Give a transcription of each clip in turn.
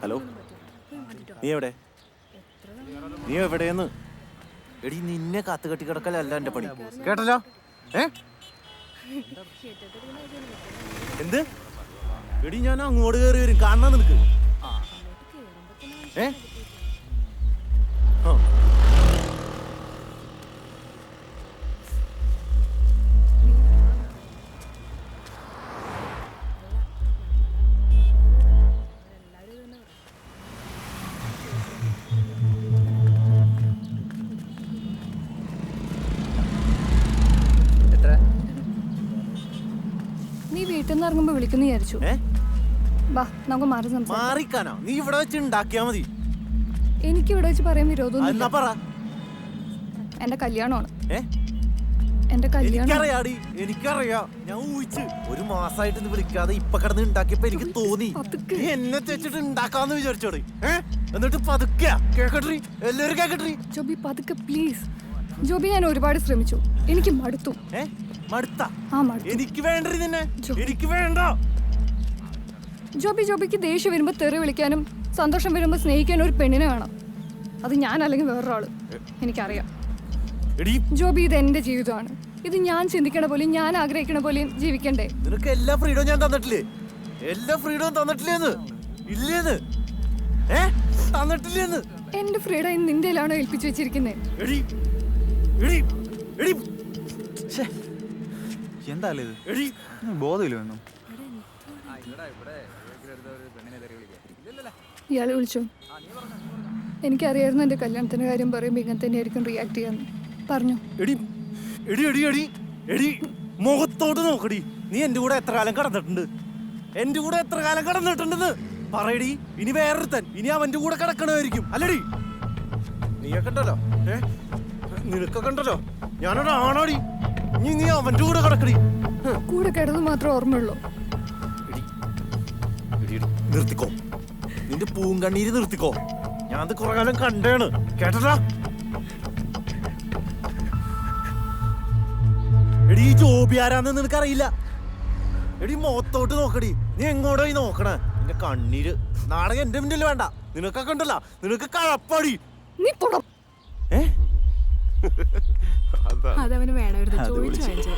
Hello, നീ എവിടെ? നീ എവിടെയെന്ന്? എടി, നിന്നെ കാത്തു കെട്ടി കിടക്കലല്ല എന്റെ പണി, കേട്ടല്ലോ? എന്ത്? എടി, ഞാൻ അങ്ങോട്ട് കയറി വരും, കാണാൻ നിനക്ക്. നീ വീട്ടിൽ നിന്ന് ഇറങ്ങുമ്പോ വിളിക്കുന്നു വിചാരിച്ചു. വാ, നമുക്ക് മാറി സംസാരിക്കാനോ? നീ ഇവിടെ വെച്ച് ഉണ്ടാക്കിയാ മതി. എനിക്ക് ഇവിടെ വെച്ച് പറയാൻ വിരോധമൊന്നുമില്ല. എന്റെ കല്യാണമാണ്. എന്റെ കല്യാണം എനിക്കറിയാം. ഞാൻ ഊഹിച്ച് ഒരു മാസമായിട്ട് വിളിക്കാതെ ഇപ്പൊ കിടന്ന് ഉണ്ടാക്കിയപ്പോ എനിക്ക് തോന്നി എന്നെ തെച്ചിട്ട് ഉണ്ടാക്കാന്ന് വിചാരിച്ചോടെ. എന്നിട്ട് പതുക്കെ കേക്കട്ടെ, എല്ലാവരും കേക്കട്ടെ. ജോബി, പതുക്കെ പ്ലീസ്. ജോബി, ഞാൻ ഒരുപാട് ശ്രമിച്ചു, എനിക്ക് മടുത്തു. എനിക്ക് വേണ്ട നിന്നെ, എനിക്ക് വേണ്ട. ജോബിക്ക് ദേഷ്യം വരുമ്പോ തെറി വിളിക്കാനും സന്തോഷം വരുമ്പോ സ്നേഹിക്കാനും ഒരു പെണ്ണിനെ വേണം. അത് ഞാൻ അല്ലെങ്കിൽ വേറൊരാള്. എനിക്കറിയാം ജോബി, ഇത് എന്റെ ജീവിതമാണ്. ഇത് ഞാൻ ചിന്തിക്കണ പോലെയും ഞാൻ ആഗ്രഹിക്കണ പോലെയും ജീവിക്കണ്ടേ? നിനക്ക് എല്ലാ ഫ്രീഡവും ഞാൻ തന്നിട്ടില്ലേ? എല്ലാ ഫ്രീഡവും തന്നിട്ടില്ലേന്ന്? ഇല്ലേന്ന്? തന്നിട്ടില്ലേന്ന്? എന്റെ ഫ്രീഡം നിന്റെയിലാണോ ഏൽപ്പിച്ചു വെച്ചിരിക്കുന്നത്? എന്തായാലും ഇത് ബോധമില്ല. ഇയാളെ വിളിച്ചു. എനിക്കറിയായിരുന്നു എന്റെ കല്യാണത്തിന്റെ കാര്യം പറയുമ്പോ ഇങ്ങനെ തന്നെയായിരിക്കും റിയാക്ട് ചെയ്യാന്ന്. പറഞ്ഞു. മുഖത്തോട്ട് നോക്കടി. നീ എന്റെ കൂടെ എത്ര കാലം കടന്നിട്ടുണ്ടെന്ന് പറയടി. ഇനി വേറൊരുത്തൻ, ഇനി അവന്റെ കൂടെ കിടക്കണമായിരിക്കും അല്ലടി? നീയൊക്കെ ഉണ്ടല്ലോ, നിനക്കൊക്കെ ഉണ്ടല്ലോ. ഞാനോട് ആണോടി? നീ അവന്റെ കൂടെ കിടക്കടി. കൂടെ കിടന്ന് മാത്രം ഓർമ്മയുള്ളൂ. നിർത്തിക്കോ, നിന്റെ പൂങ്കണ്ണീര് നിർത്തിക്കോ. ഞാൻ അത് കുറെ കാലം കണ്ടാണ്, കേട്ടടാ. എടി, ജോബി ആരാന്ന് നിനക്കറിയില്ല. എടി, മുഖത്തോട്ട് നോക്കടി. നീ എങ്ങോട്ടായി നോക്കണേ? നിന്റെ കണ്ണീര് നാടകം എന്റെ മുന്നിൽ വേണ്ട. നിനക്കൊക്കെ ഉണ്ടല്ലോ, നിനക്ക് കഴപ്പാടി. നീ അതവന് വേണമായിരുന്നു, ചോദിച്ചു വാങ്ങിച്ചു.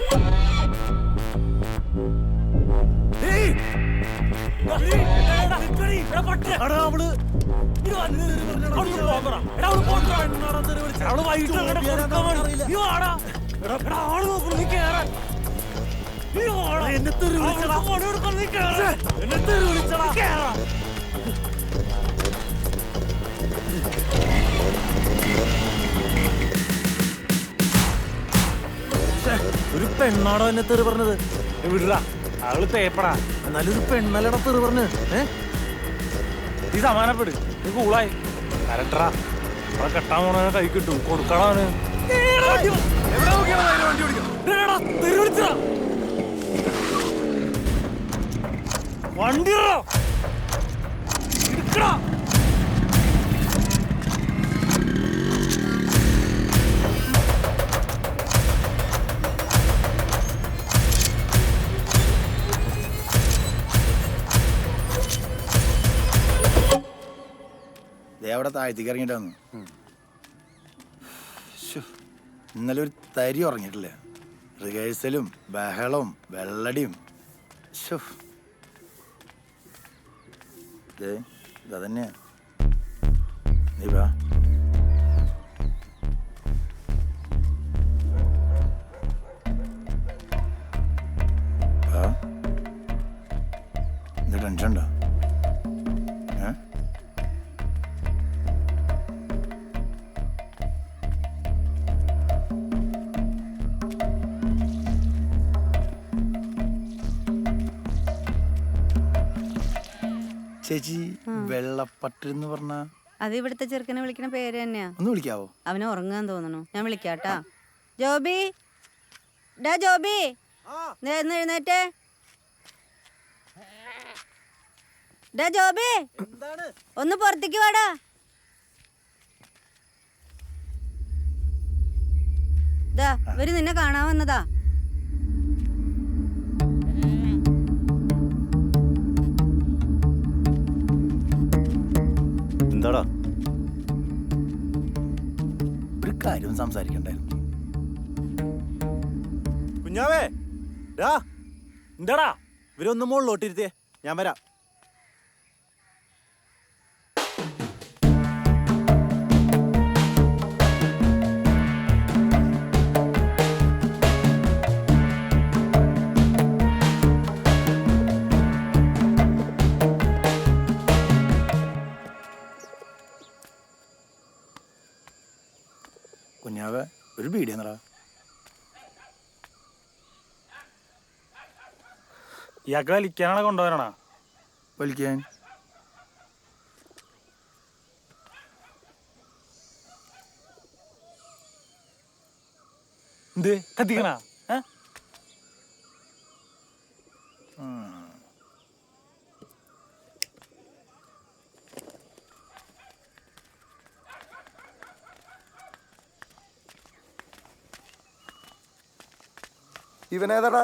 ഒരു പെണ്ണാടോ എന്നെ തെറി പറഞ്ഞത്? വിടാ, അവള് പേപ്പടാ. എന്നാലൊരു പെണ്ണല്ലടാ തെറി പറഞ്ഞ്. നീ സമാനപ്പെട്, നീ കൂളായി കരട്ടറാ. അവളെ കെട്ടാൻ പോണ കൈ കിട്ടും, കൊടുക്കണവന്. വണ്ടി അവിടെ താഴ്ത്തിക്ക് ഇറങ്ങിയിട്ടാന്ന്. ഇന്നലെ ഒരു തരി ഉറങ്ങിയിട്ടില്ല. റിഹേഴ്സലും ബഹളവും വെള്ളടിയും. ഇതന്നെയാ. നീ വാ. എന്ത് ടെൻഷൻ ഉണ്ടോ? ചേച്ചി, വെള്ളപ്പട്ടെന്ന് പറഞ്ഞ അത് ഇവിടുത്തെ ചെറുക്കനെ വിളിക്കണ പേര് തന്നെയാ. ഒന്ന് വിളിക്കാവോ? അവന് ഉറങ്ങാൻ തോന്നണു. ഞാൻ വിളിക്കാട്ടാ. ജോബി, ഡാ ജോബി, എഴുന്നേറ്റേ. ഡാ ജോബി, ഒന്ന് പുറത്തേക്ക് വാടാ. ഇവര് നിന്നെ കാണാൻ വന്നതാ. എന്താടാ? ഒരു കാര്യം സംസാരിക്കണ്ടായിരുന്നു. കുഞ്ഞാവേ ഡാ, എന്താടാ? ഇവരൊന്ന് മുകളിലോട്ടിരുത്തേ, ഞാൻ വരാം. കുഞ്ഞാവേ ഒരു ബീഡി എന്നടാ. ഇയാൾക്ക് വലിക്കാനാണ് കൊണ്ടുപോകാനാ? വലിക്കാൻ എന്ത് കത്തിക്കണ? ഇവനേതാടാ?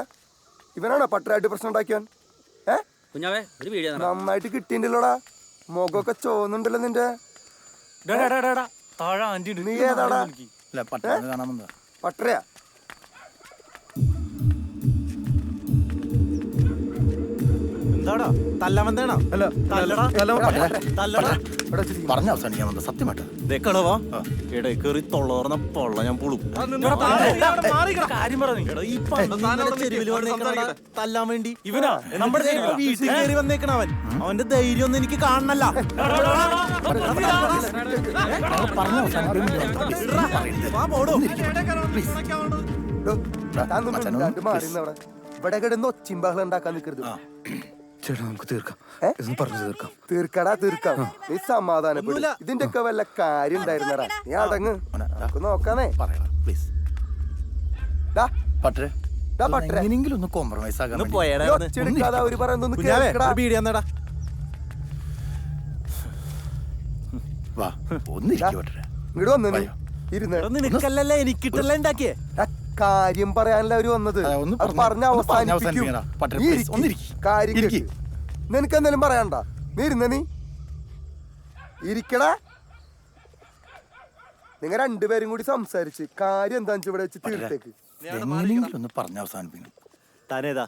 ഇവനാണോ പട്ടരായിട്ട് പ്രശ്നം ഉണ്ടാക്കിയവൻ? കുഞ്ഞാവേ ഒരു വീഡിയോ നന്നായിട്ട് കിട്ടിയിട്ടുണ്ടല്ലോടാ. മുഖമൊക്കെ ചോന്നുണ്ടല്ലോ നിന്റെ. താഴെ ആന്റി ഉണ്ട്. നീ ഏതാടാ? അല്ല പട്ടണം കാണാൻ വന്നതാ. പട്ടരയാ? എന്താടാ തല്ലാൻ വന്നേണോ? അല്ല തല്ലടാ. തല്ലടാ. പറഞ്ഞ അവസാനിക്കാൻ വന്നത് സത്യമായിട്ട്. കളവാ എടേ കേറി തൊള്ളർന്ന പൊള്ള ഞാൻ പുളും. കാര്യം പറ നീ. ഈ ചെരുവിൽ വന്നേക്കണ തല്ലാൻ വേണ്ടി ഇവനാ നമ്മുടെ തെരുവിലാ? വീട്ടിൽ കയറി വന്നേക്കണ അവന്റെ ധൈര്യം ഒന്നും എനിക്ക് കാണണല്ല. പറഞ്ഞ ഇവിടെ കിടന്ന് ഒച്ചിമ്പഹളം ഉണ്ടാക്കാൻ നിൽക്കരുത്. ചേട്ടാ നമുക്ക് തീർക്കാം, ഇതൊന്ന് പറഞ്ഞു തീർക്കാം. തീർക്കാം. നീ സമാധാനപ്പെടും. ഇതിന്റെ ഒക്കെ വല്ല കാര്യം ഉണ്ടായിരുന്നടാ. നീ അടങ്ങ്, നമുക്ക് നോക്കാന്നേ. പ്ലീസ് ഡാ, പട്ടരെ ഡാ പട്ടരെ. എങ്ങനെയെങ്കിലും ഒന്ന് കോംപ്രമൈസ് ആകാൻ വേണ്ടി. പോയടാ ഒച്ചെടുക്കാതെ അവര് പറയുന്നൊന്ന് കുഞ്ഞാവേ കേൾക്കടാ. ഒരു ബീഡി തന്നെടാ. വാ ഒന്നിരിക്കും പട്ടരെ. ഇങ്ങോട്ട് വന്നു നീ. ഇരുന്ന് നിനക്കല്ലല്ലേ എനിക്കിട്ടല്ലേ ഉണ്ടാക്കിയേ. ആ കാര്യം പറയാനല്ല അവര് വന്നത്. ഒന്ന് അത് പറഞ്ഞ അവസാനിപ്പിക്കടാ. പട്ടരെ, please, ഒന്നിരിക്ക്. കാര്യം ഇരിക്ക്. നിനക്ക് എന്തെങ്കിലും പറയണ്ട. നീ ഇരുന്ന നീ ഇരിക്കടാ. നിങ്ങൾ രണ്ടുപേരും കൂടി സംസാരിച്ച് കാര്യം എന്താണെന്ന് ഇവിടെ വെച്ച് തീർത്തേക്ക്. എങ്ങനെയെങ്കിലും ഒന്ന് പറഞ്ഞ അവസാനിപ്പിക്കണം. താനേതാ?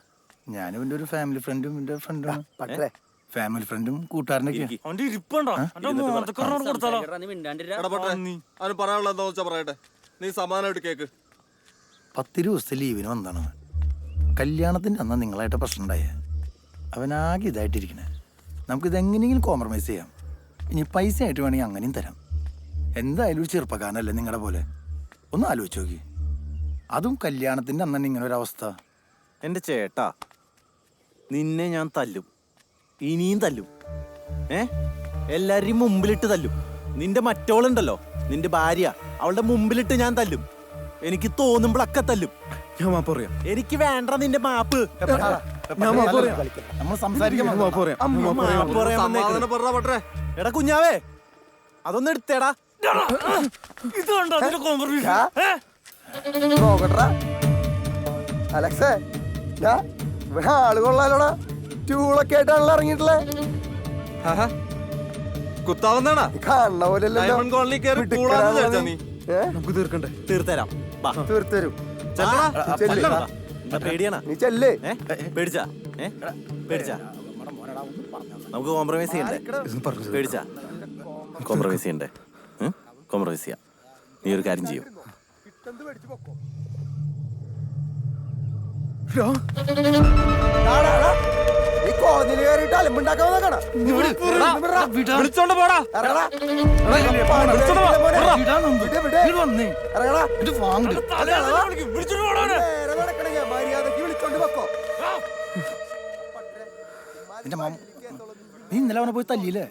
ഞാനും എന്റെ ഒരു ഫാമിലി ഫ്രണ്ടും എന്റെ ഫ്രണ്ടും പട്ടരെ ഫാമിലി ഫ്രണ്ടും കൂട്ടുകാരനൊക്കെ. അവന്റെ ഇരിപ്പുണ്ടോ? കൊടുത്താലോ? നീ മിണ്ടാണ്ടിരാ. അവന് പറയാനുള്ള എന്താ വെച്ചാ പറയട്ടെ. നീ സമാധാനമായിട്ട് കേക്ക്. 10 ദിവസത്തെ ലീവിന് വന്നതാണ് അവൻ. കല്യാണത്തിന്റെ അന്ന് നിങ്ങളായിട്ട് പ്രശ്നം ഉണ്ടായ അവനാകെ ഇതായിട്ടിരിക്കണേ. നമുക്കിത് എങ്ങനെയെങ്കിലും കോംപ്രമൈസ് ചെയ്യാം. ഇനി പൈസ ആയിട്ട് വേണമെങ്കിൽ അങ്ങനെയും തരാം. എന്തായാലും ഒരു ചെറുപ്പക്കാരനല്ലേ നിങ്ങളുടെ പോലെ. ഒന്ന് ആലോചിച്ച് നോക്കി. അതും കല്യാണത്തിന്റെ അന്ന് തന്നെ ഇങ്ങനെ ഒരവസ്ഥ. എന്റെ ചേട്ടാ, നിന്നെ ഞാൻ തല്ലും, ഇനിയും തല്ലും. എല്ലാരെയും മുമ്പിലിട്ട് തല്ലും. നിന്റെ മറ്റോളുണ്ടല്ലോ, നിന്റെ ഭാര്യ, അവളുടെ മുമ്പിലിട്ട് ഞാൻ തല്ലും. എനിക്ക് തോന്നുമ്പോഴൊക്കെ തല്ലും. ഞാൻ മാപ്പ് പറയാം. എനിക്ക് വേണ്ട നിന്റെ മാപ്പ്. നമ്മൾ സംസാരിക്കാൻ മാപ്പ് പറയാം. മാപ്പ് പറയാൻ സമാധാനം പറ പട്ടരെ. എടാ കുഞ്ഞാവേ, അതൊന്നും എടുത്തേടാ. ഇത് കണ്ടോ അതിന്റെ കോംപ്രമൈസ്? നോക്കട്ടാ അലക്സേ. ഇവിടെ ആള് കൊള്ളാലോടാ. ടൂളൊക്കെ ആയിട്ടാണല്ലോ ഇറങ്ങിയിട്ടില്ലേ. കുത്താവുന്നാടാ. കാണുന്ന പോലെ ഡയമണ്ട് കോളനി കയറി കൂടാന്ന് വിചാരിച്ചാ നീ? നമുക്ക് തീർക്കണ്ടേ? തീർത്തരാം. വാ. തീർത്തരും. ചെല്ലടാ. ചെല്ല്. എന്താ പേടിയാണാ? നീ ചെല്ലേ. പേടിച്ചാ? പേടിച്ചാ? നമുക്ക് കോംപ്രമൈസ് ചെയ്യണ്ടേ? ഇതൊന്ന് പറഞ്ഞു തീർക്കാം. പേടിച്ചാ? കോംപ്രമൈസ് ചെയ്യണ്ടേ? കോംപ്രമൈസ് ചെയ്യാം. നീ ഒരു കാര്യം ചെയ്യും. ഈ കോന്നില് കയറിയിട്ട് അലമ്പുണ്ടാക്കാൻ നോക്കണ. വിളിച്ചോണ്ട് പോടാ. മര്യാദക്ക് വിളിച്ചോണ്ട് വെക്കോ. നീ ഇന്നലെ അവനെ പോയി തല്ലിയില്ലേ?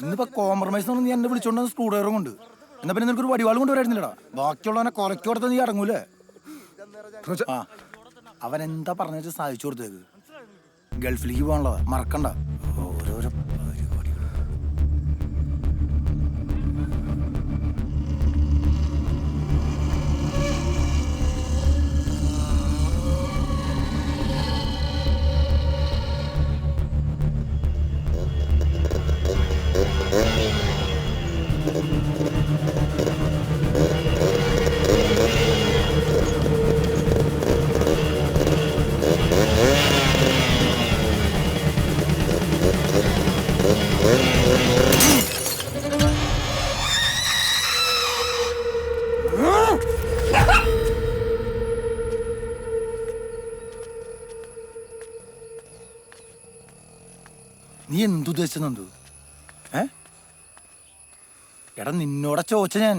ഇന്നിപ്പോ കോംപ്രമൈസ് നീ എന്നെ വിളിച്ചോണ്ട് സ്ക്രൂ ഡ്രൈവറും കൊണ്ട്. എന്നാ പിന്നെ നിനക്കൊരു വടിവാളും കൊണ്ടുവരായിരുന്നില്ലടാ. ബാക്കിയുള്ളവനെ കുറയ്ക്ക് കൊടുത്ത നീ അടങ്ങൂലേ? ആ, അവൻ എന്താ പറഞ്ഞ സാധിച്ചു കൊടുത്തേക്ക്. ഗൾഫിലേക്ക് പോകാനുള്ളതാ, മറക്കണ്ട. ഓരോരോ പരിപാടി. നീ എന്തുദ്ദേശിച്ച നന്ദു? എടാ നിന്നോടെ ചോദിച്ച ഞാൻ.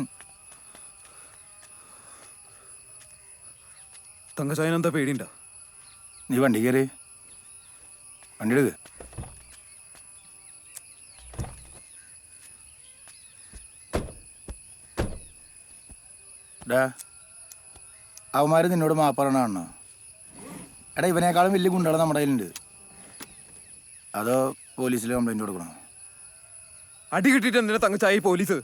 തങ്കച്ചായന് എന്താ പേടിയുണ്ടോ? നീ വണ്ടി കയറി, വണ്ടി എടുക്ക്. ഡാ അവന്മാര് നിന്നോട് മാപ്പറണോ? എടാ ഇവനേക്കാളും വലിയ ഗുണ്ടകൾ നമ്മുടെ കയ്യിലുണ്ട്. അതോ പോലീസിൽ കംപ്ലൈന്റ് കൊടുക്കണോ? അടി കിട്ടിയിട്ട് എന്തിനാ തങ്കച്ചായി പോലീസ്?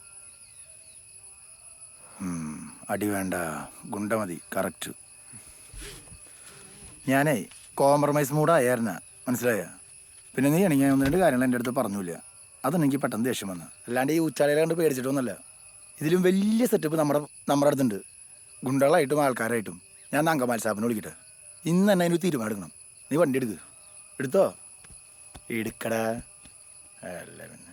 അടി വേണ്ട, ഗുണ്ട മതി. കറക്റ്റ്. ഞാനേ കോംപ്രമൈസ് മൂഡായിരുന്ന, മനസ്സിലായ? പിന്നെ നീ ആണെങ്കിൽ ഒന്ന് രണ്ട് കാര്യങ്ങൾ എൻ്റെ അടുത്ത് പറഞ്ഞില്ല. അതൊന്നും എനിക്ക് പെട്ടെന്ന് ദേഷ്യം വന്നു. അല്ലാണ്ട് ഈ ഉച്ചാലയിലെ കണ്ട് പേടിച്ചിട്ടൊന്നുമല്ല. ഇതിലും വലിയ സെറ്റപ്പ് നമ്മുടെ അടുത്തുണ്ട്. ഗുണ്ടകളായിട്ടും ആൾക്കാരായിട്ടും. ഞാൻ അങ്കമാൽ സാബിനെ വിളിക്കട്ടെ. ഇന്ന് തന്നെ അതിന് തീരുമാനം എടുക്കണം. നീ വണ്ടി എടുക്ക്. എടുത്തോ? എടുക്കടാ. അല്ല പിന്നെ